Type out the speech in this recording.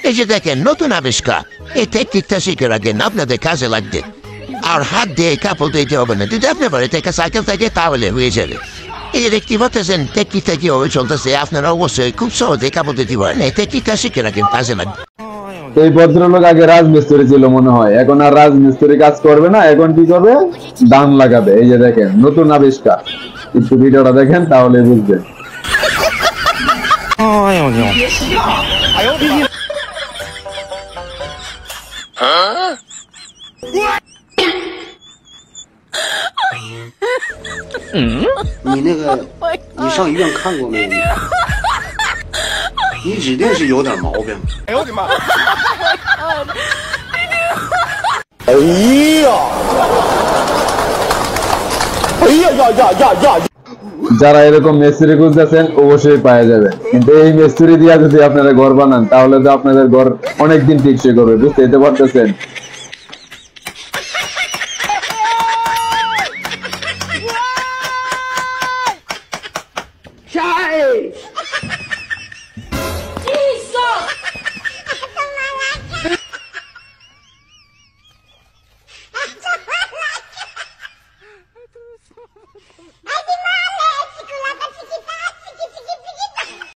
এই যে দেখেন নতুন আবিষ্কার, এই টেকনিকটা শিখে রাখেন, আপনাদের কাজে লাগবে। আর হাত দিয়ে কাপড় দিতে হবে না, যদি আপনি বাড়িতে একটা সাইকেল থাকে তাহলে হয়ে যাবে। এই যে দেখতে পাচ্ছেন টেকনিকটা কিভাবে চলতেছে, আপনারা অবশ্যই খুব সহজে কাপড় দিতে পারেন। এই টেকনিকটা শিখে রাখেন, কাজে লাগবে। এই ভদ্রলোক আগে রাজমিস্ত্রি ছিল মনে হয়, এখন আর রাজমিস্ত্রি কাজ করবে না, এখন কি করবে, ধান লাগাবে। এই যে দেখেন নতুন আবিষ্কার, একটু ভিডিওটা দেখেন তাহলে বুঝবেন।你那个，你上医院看过没有？你指定是有点毛病。哎呦我的妈！哎呀！哎呀呀呀呀呀！ যারা এরকম মিস্ত্রি খুঁজতেছেন অবশ্যই পাওয়া যাবে, কিন্তু এই মিস্ত্রি দিয়া যদি আপনারা ঘর বানান তাহলে তো আপনাদের ঘর অনেকদিন টিকসই করবে, বুঝতে পারতেছেন।